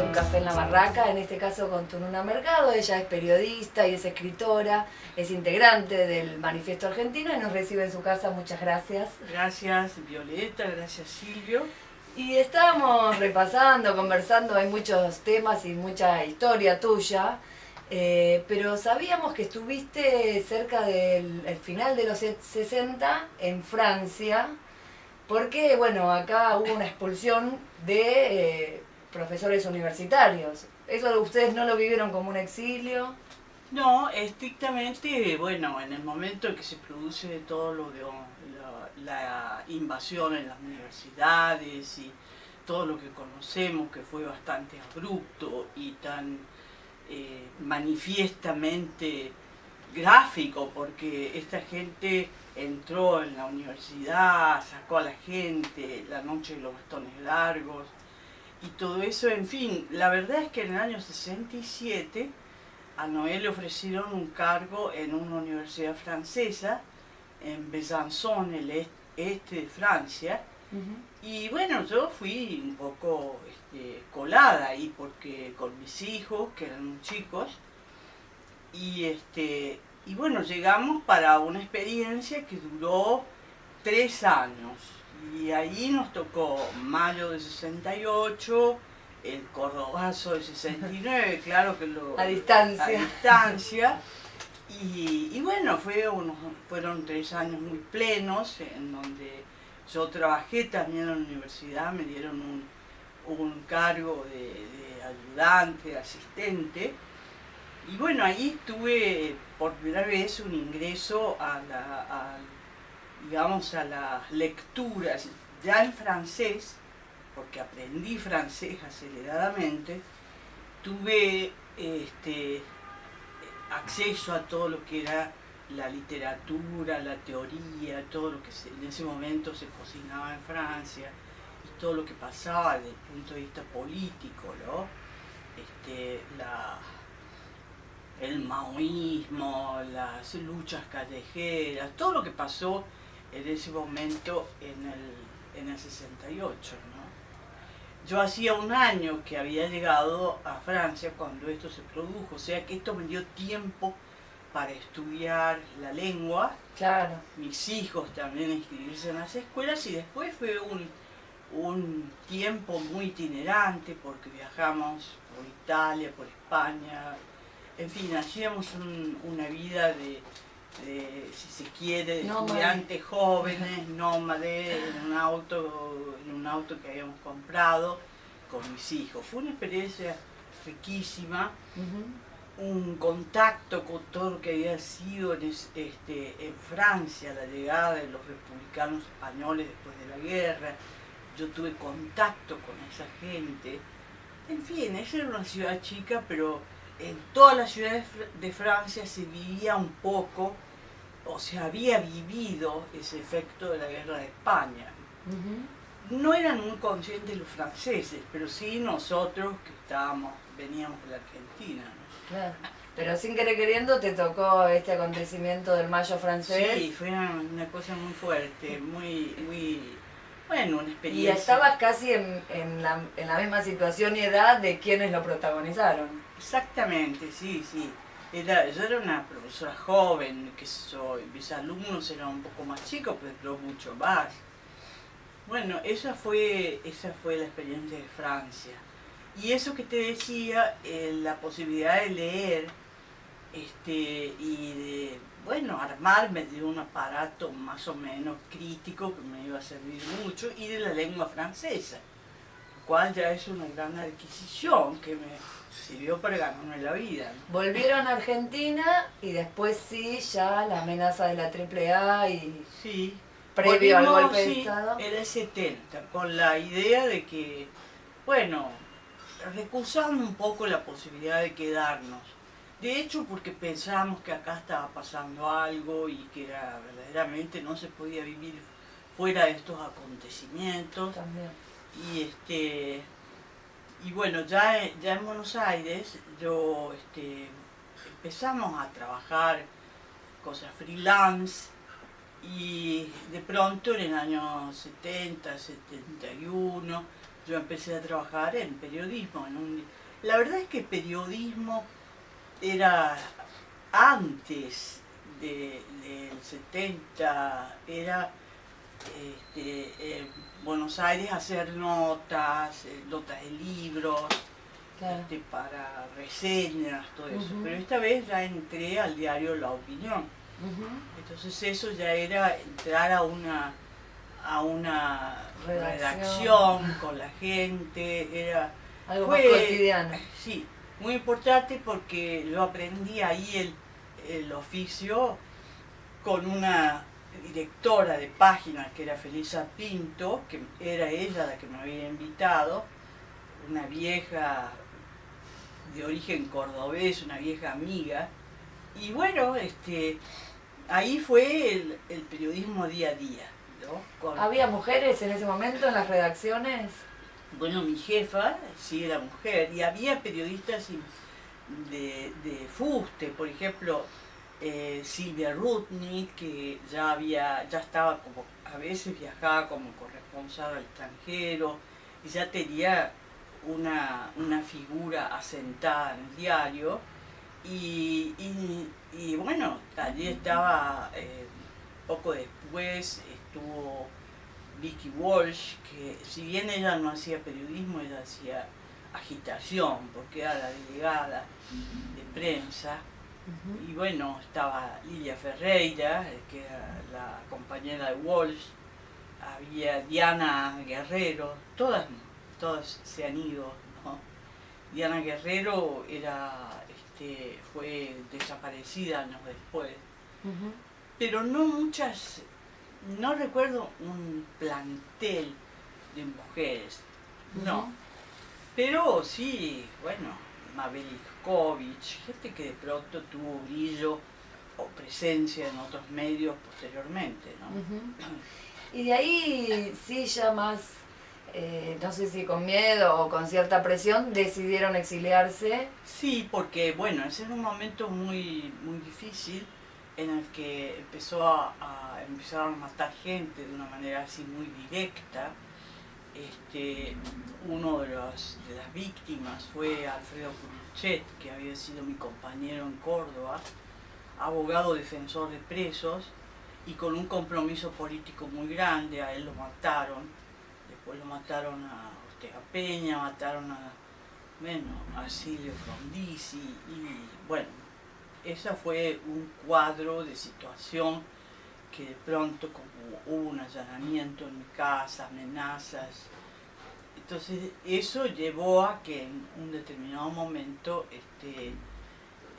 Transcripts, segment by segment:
Un Café en la Barraca, en este caso con Tununa Mercado. Ella es periodista y es escritora, es integrante del Manifiesto Argentino y nos recibe en su casa. Muchas gracias. Gracias Violeta, gracias Silvio. Y estábamos repasando, conversando, hay muchos temas y mucha historia tuya, pero sabíamos que estuviste cerca del final de los 60 en Francia, porque bueno, acá hubo una expulsión de profesores universitarios. ¿Eso ustedes no lo vivieron como un exilio? No, estrictamente, bueno, en el momento en que se produce todo lo de la invasión en las universidades y todo lo que conocemos, que fue bastante abrupto y tan manifiestamente gráfico, porque esta gente entró en la universidad, sacó a la gente, la noche de los bastones largos y todo eso, en fin, la verdad es que en el año 67 a Noé le ofrecieron un cargo en una universidad francesa, en Besançon, el este de Francia, y bueno, yo fui un poco colada ahí, porque con mis hijos, que eran muy chicos, y bueno, llegamos para una experiencia que duró 3 años, y ahí nos tocó mayo de 68, el Cordobazo del 69, claro que a distancia. Y bueno, fueron 3 años muy plenos, en donde yo trabajé también en la universidad, me dieron un cargo de ayudante, de asistente, y bueno, ahí tuve por primera vez un ingreso a las lecturas, ya en francés, porque aprendí francés aceleradamente, tuve acceso a todo lo que era la literatura, la teoría, todo lo que en ese momento se cocinaba en Francia y todo lo que pasaba desde el punto de vista político, ¿no? El maoísmo, las luchas callejeras, todo lo que pasó en ese momento en el 68, ¿no? Yo hacía 1 año que había llegado a Francia cuando esto se produjo, o sea que esto me dio tiempo para estudiar la lengua, claro. Mis hijos también inscribirse en las escuelas, y después fue un tiempo muy itinerante porque viajamos por Italia, por España, en fin, hacíamos una vida de si se quiere, de estudiantes jóvenes, nómades, en un auto que habíamos comprado con mis hijos. Fue una experiencia riquísima, un contacto con todo lo que había sido en Francia, la llegada de los republicanos españoles después de la guerra. Yo tuve contacto con esa gente. En fin, esa era una ciudad chica, pero en todas las ciudades de Francia se vivía un poco, o se había vivido ese efecto de la guerra de España. No eran muy conscientes los franceses, pero sí nosotros que veníamos de la Argentina, ¿no? Claro. Pero sin querer queriendo te tocó este acontecimiento del Mayo francés. Sí, fue una cosa muy fuerte, muy bueno, una experiencia. Y estabas casi en la misma situación y edad de quienes lo protagonizaron. Exactamente, sí. Yo era una profesora joven, mis alumnos eran un poco más chicos, pero mucho más. Bueno, esa fue la experiencia de Francia. Y eso que te decía, la posibilidad de leer y de, bueno, armarme de un aparato más o menos crítico que me iba a servir mucho, y de la lengua francesa, lo cual ya es una gran adquisición que me sirvió para ganarme la vida, ¿no? Volvieron a Argentina y después sí, ya la amenaza de la AAA y sí, previo al golpe de Estado. Era el 70, con la idea de que, bueno, recusando un poco la posibilidad de quedarnos. De hecho, porque pensábamos que acá estaba pasando algo y que verdaderamente no se podía vivir fuera de estos acontecimientos. También. Y bueno, ya en Buenos Aires empezamos a trabajar cosas freelance, y de pronto en el año 70, 71 yo empecé a trabajar en periodismo. La verdad es que periodismo era antes del 70, era en Buenos Aires hacer notas, notas de libros, Claro. para reseñas, todo eso. Ujú. Pero esta vez ya entré al diario La Opinión. Ujú. Entonces eso ya era entrar a una Redacción. redacción con la gente, Algo más cotidiano. sí, muy importante porque yo aprendí ahí el oficio con una directora de páginas que era Felisa Pinto, que era ella la que me había invitado, una vieja de origen cordobés, una vieja amiga, y bueno, ahí fue el periodismo día a día, ¿no? ¿Había mujeres en ese momento en las redacciones? Bueno, mi jefa sí era mujer, y había periodistas de fuste, por ejemplo, Silvia Rudnick, que ya estaba como, a veces viajaba como corresponsal al extranjero, y ya tenía una figura asentada en el diario, y bueno, allí estaba, poco después estuvo Vicky Walsh, que si bien ella no hacía periodismo, ella hacía agitación, porque era la delegada de prensa. Y bueno, estaba Lilia Ferreira, que era la compañera de Walsh, había Diana Guerrero, todas se han ido, ¿no? Diana Guerrero fue desaparecida años después, pero no muchas, no recuerdo un plantel de mujeres, no, pero sí, bueno, Mabel Iskovich, gente que de pronto tuvo brillo o presencia en otros medios posteriormente, ¿no? Y de ahí sí ya más, no sé si con miedo o con cierta presión, decidieron exiliarse. Sí, porque bueno, ese era un momento muy, muy difícil en el que empezaron a matar gente de una manera así muy directa. Uno de las víctimas fue Alfredo Curuchet, que había sido mi compañero en Córdoba, abogado defensor de presos, y con un compromiso político muy grande. A él lo mataron, después lo mataron a Ortega Peña, mataron a Silvio Frondizi, y bueno, ese fue un cuadro de situación que de pronto, como hubo un allanamiento en mi casa, amenazas, entonces eso llevó a que en un determinado momento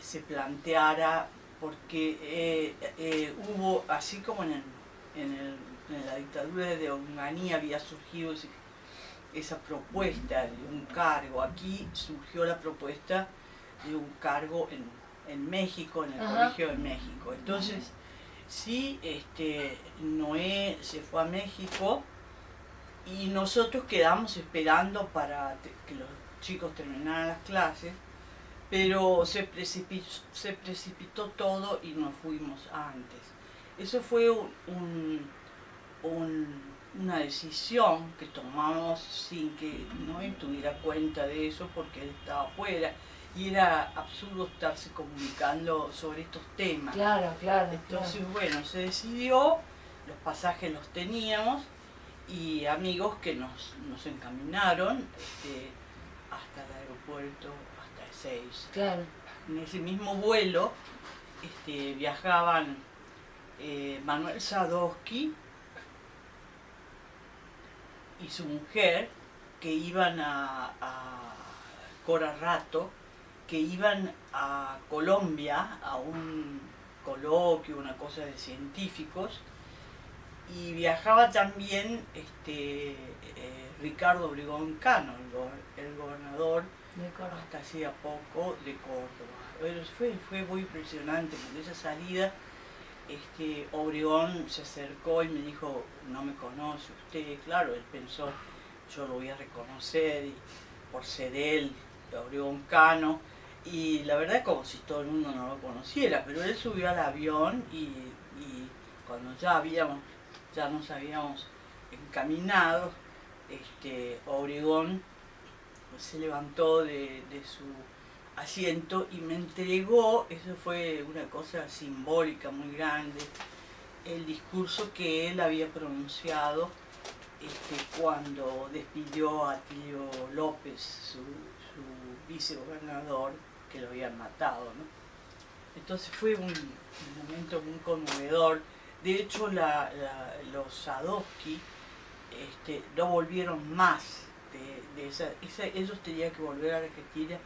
se planteara, porque hubo, así como en la dictadura de Onganía había surgido esa propuesta de un cargo, aquí surgió la propuesta de un cargo en México, en el Colegio de México. Entonces, sí, Noé se fue a México y nosotros quedamos esperando para que los chicos terminaran las clases, pero se precipitó todo y nos fuimos antes. Eso fue una decisión que tomamos sin que Noé tuviera cuenta de eso, porque él estaba afuera y era absurdo estarse comunicando sobre estos temas. Claro, claro. Entonces, bueno, se decidió, los pasajes los teníamos, y amigos que nos encaminaron hasta el aeropuerto, hasta Ezeiza. Claro. En ese mismo vuelo viajaban Manuel Sadowski y su mujer, que iban a Cora Rato, que iban a Colombia a un coloquio, una cosa de científicos, y viajaba también Ricardo Obregón Cano, el gobernador hasta hacía poco de Córdoba. Pero fue muy impresionante, porque esa salida Obregón se acercó y me dijo: no me conoce usted. Claro, él pensó, yo lo voy a reconocer, y por ser él, Obregón Cano, y la verdad es como si todo el mundo no lo conociera, pero él subió al avión y cuando ya nos habíamos encaminado, Obregón se levantó de su asiento y me entregó, eso fue una cosa simbólica muy grande, el discurso que él había pronunciado cuando despidió a Atilio López, su vicegobernador, que lo habían matado, ¿no? Entonces fue un momento muy conmovedor. De hecho, los Sadowski no volvieron más de ellos tenían que volver a Argentina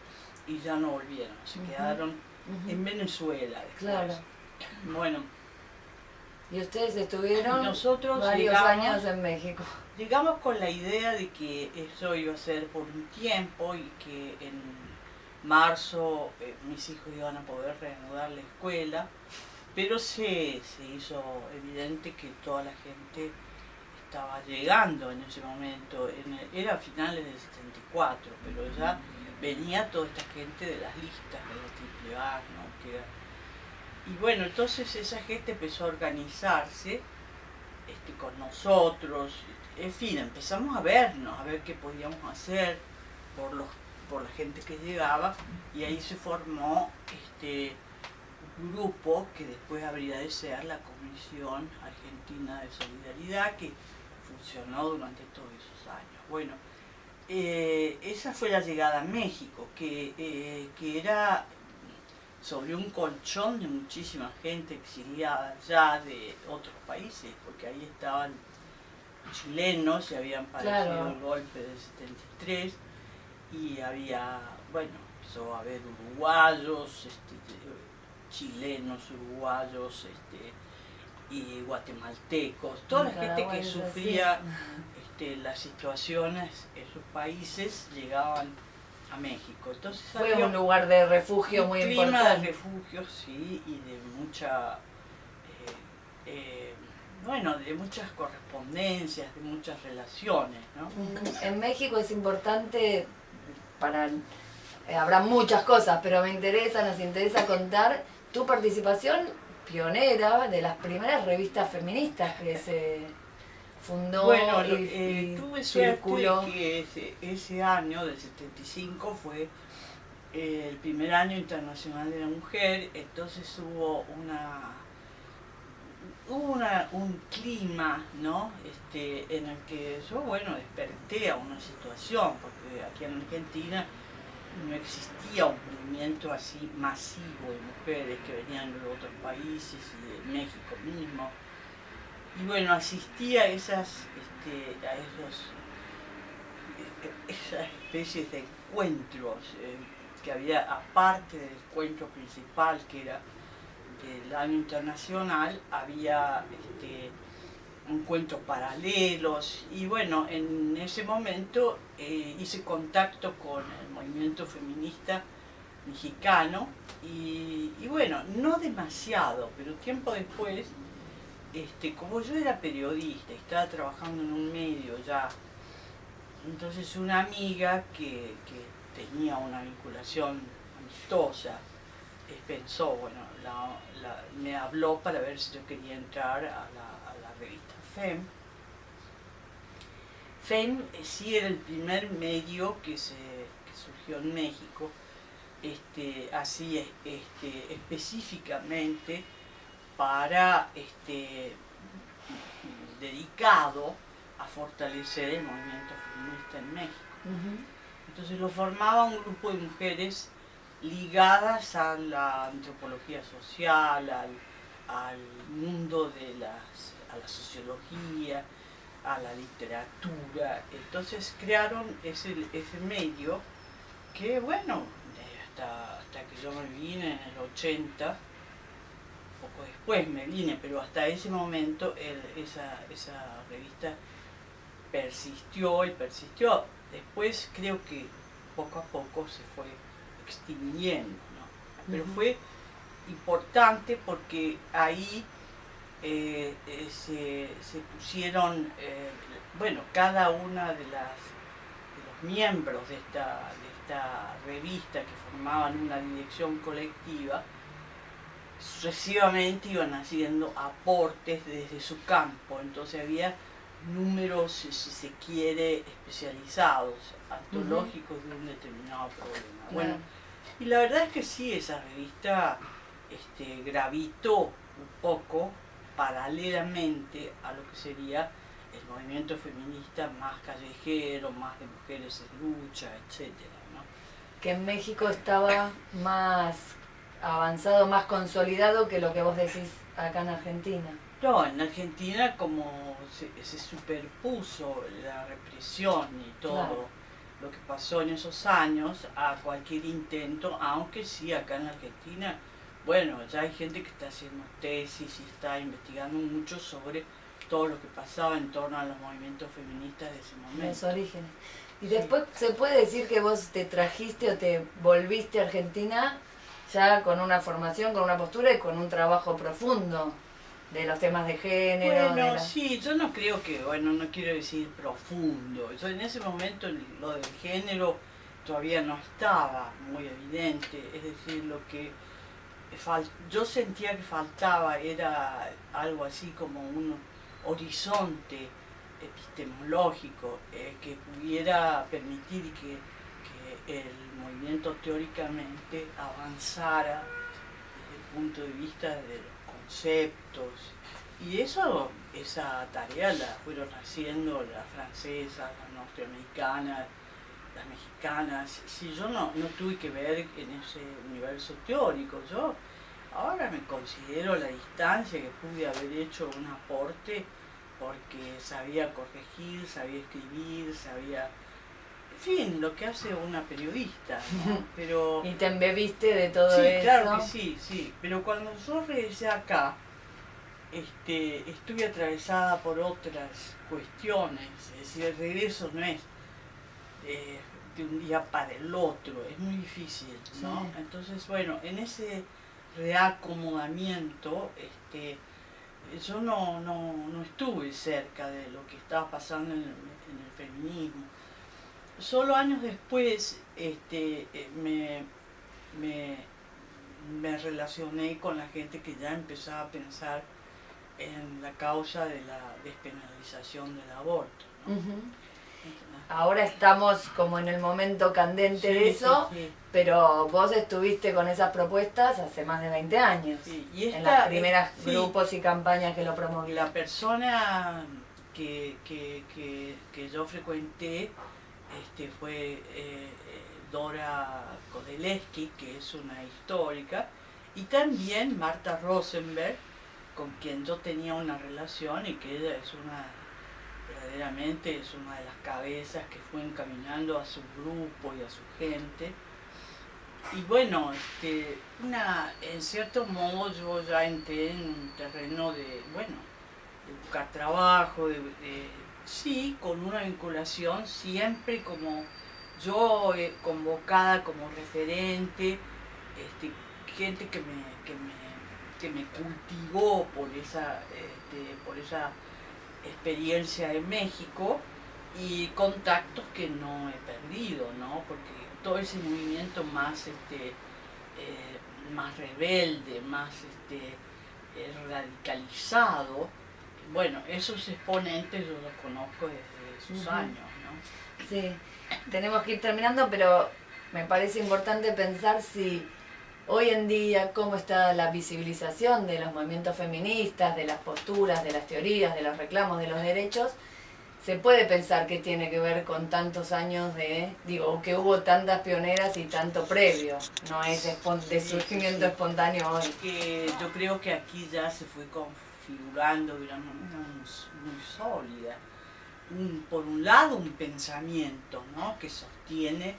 y ya no volvieron, se quedaron en Venezuela después. Claro. Bueno. Y ustedes estuvieron nosotros varios años en México. Llegamos con la idea de que eso iba a ser por un tiempo y que en marzo mis hijos iban a poder reanudar la escuela, pero se hizo evidente que toda la gente estaba llegando en ese momento, era a finales del 74, pero ya venía toda esta gente de las listas de la AAA, ¿no? Y bueno, entonces esa gente empezó a organizarse con nosotros, en fin, empezamos a vernos, a ver qué podíamos hacer por la gente que llegaba, y ahí se formó un grupo que después habría de ser la Comisión Argentina de Solidaridad, que funcionó durante todos esos años. Bueno, esa fue la llegada a México, que era sobre un colchón de muchísima gente exiliada ya de otros países, porque ahí estaban chilenos, se habían padecido el golpe del 73, y había, bueno, empezó a haber uruguayos, chilenos, uruguayos, y guatemaltecos, toda la gente que sufría las situaciones en sus países llegaban a México. Entonces fue un lugar de refugio muy importante. Un clima de refugio, sí, y de mucha, de muchas correspondencias, de muchas relaciones, ¿no? En México es importante habrá muchas cosas, pero nos interesa contar tu participación pionera de las primeras revistas feministas que se fundó y tuve circuló. Suerte que ese año del 75 fue el primer año internacional de la mujer, entonces hubo un clima, ¿no? En el que yo, desperté a una situación, porque aquí en Argentina no existía un movimiento así masivo de mujeres que venían de otros países y de México mismo. Y bueno, asistí a esas especies de encuentros que había, aparte del encuentro principal que era del año internacional, había encuentros paralelos, y bueno, en ese momento hice contacto con el movimiento feminista mexicano y bueno, no demasiado, pero tiempo después, como yo era periodista y estaba trabajando en un medio ya, entonces una amiga que tenía una vinculación amistosa pensó, me habló para ver si yo quería entrar a la revista FEM. FEM sí era el primer medio que surgió en México, así específicamente para dedicado a fortalecer el movimiento feminista en México. Entonces lo formaba un grupo de mujeres ligadas a la antropología social, al mundo a la sociología, a la literatura. Entonces crearon ese medio que, hasta que yo me vine en el 80, poco después me vine, pero hasta ese momento esa revista persistió y persistió. Después creo que poco a poco se fue extinguiendo, ¿no? Pero fue importante porque ahí se pusieron, cada una de los miembros de esta revista que formaban una dirección colectiva, sucesivamente iban haciendo aportes desde su campo. Entonces había números, si se quiere, especializados, antológicos de un determinado problema. Claro. Bueno, y la verdad es que sí, esa revista gravitó un poco paralelamente a lo que sería el movimiento feminista más callejero, más de mujeres en lucha, etcétera, ¿no? Que en México estaba más avanzado, más consolidado que lo que vos decís acá en Argentina. No, en Argentina como se superpuso la represión y todo Claro. lo que pasó en esos años a cualquier intento, aunque sí acá en Argentina, bueno, ya hay gente que está haciendo tesis y está investigando mucho sobre todo lo que pasaba en torno a los movimientos feministas de ese momento. Los orígenes. Y Sí. después se puede decir que vos te trajiste o te volviste a Argentina ya con una formación, con una postura y con un trabajo profundo de los temas de género. Bueno, sí, yo no creo que, bueno, no quiero decir profundo. Yo en ese momento lo del género todavía no estaba muy evidente. Es decir, lo que yo sentía que faltaba era algo así como un horizonte epistemológico que pudiera permitir que el movimiento teóricamente avanzara desde el punto de vista de los conceptos. Y esa tarea la fueron haciendo las francesas, las norteamericanas, las mexicanas. Si yo no tuve que ver en ese universo teórico, yo ahora me considero a la distancia que pude haber hecho un aporte porque sabía corregir, sabía escribir, sabía, en fin, lo que hace una periodista, ¿no? Pero Y te embebiste de todo sí, eso. claro que sí, sí. Pero cuando yo regresé acá, estuve atravesada por otras cuestiones. Es decir, el regreso no es de un día para el otro, es muy difícil, ¿no? Sí. Entonces, bueno, en ese reacomodamiento, yo no estuve cerca de lo que estaba pasando en el feminismo. Solo años después me relacioné con la gente que ya empezaba a pensar en la causa de la despenalización del aborto, ¿no? Ujú. Ahora estamos como en el momento candente Sí, de eso, sí, sí. pero vos estuviste con esas propuestas hace más de 20 años. Sí, y En las esta, primeras sí, grupos y campañas que lo promovían. la persona que yo frecuenté fue Dora Kodeleski, que es una histórica, y también Marta Rosenberg, con quien yo tenía una relación y que ella verdaderamente es una de las cabezas que fue encaminando a su grupo y a su gente. Y bueno, en cierto modo yo ya entré en un terreno de buscar trabajo, sí, con una vinculación siempre como yo convocada como referente, gente que me cultivó por esa experiencia en México y contactos que no he perdido, ¿no? Porque todo ese movimiento más más rebelde, más radicalizado, bueno, esos exponentes yo los conozco desde esos años, ¿no? Sí, tenemos que ir terminando, pero me parece importante pensar si hoy en día cómo está la visibilización de los movimientos feministas, de las posturas, de las teorías, de los reclamos, de los derechos. Se puede pensar que tiene que ver con tantos años que hubo tantas pioneras y tanto previo, no es de surgimiento espontáneo hoy. Que yo creo que aquí ya se fue configurando de una manera muy sólida. Por un lado, un pensamiento, ¿no?, que sostiene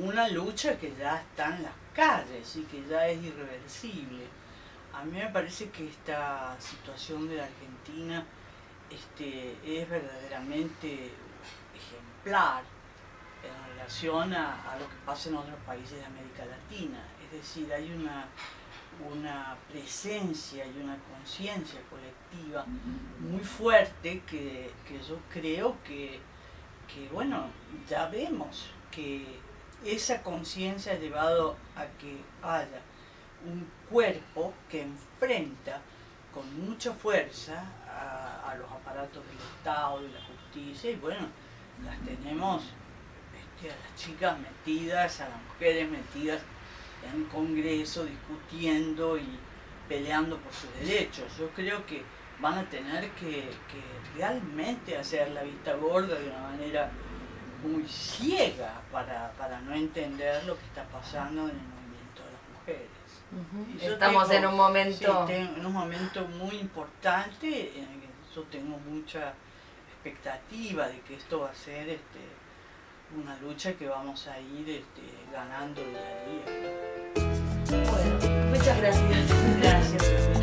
una lucha que ya está en las calles y que ya es irreversible. A mí me parece que esta situación de la Argentina es verdaderamente ejemplar en relación a lo que pasa en otros países de América Latina. Es decir, hay una presencia y una conciencia colectiva muy fuerte que yo creo que bueno, ya vemos que esa conciencia ha llevado a que haya un cuerpo que enfrenta con mucha fuerza a los aparatos del Estado, de la justicia, y bueno, las tenemos a las chicas metidas, a las mujeres metidas en el Congreso discutiendo y peleando por sus derechos. Yo creo que van a tener que realmente hacer la vista gorda de una manera muy ciega para no entender lo que está pasando en el movimiento de las mujeres. Estamos en un momento... Sí, en un momento muy importante en el que yo tengo mucha expectativa de que esto va a ser una lucha que vamos a ir ganando día a día. Bueno, muchas gracias. Gracias.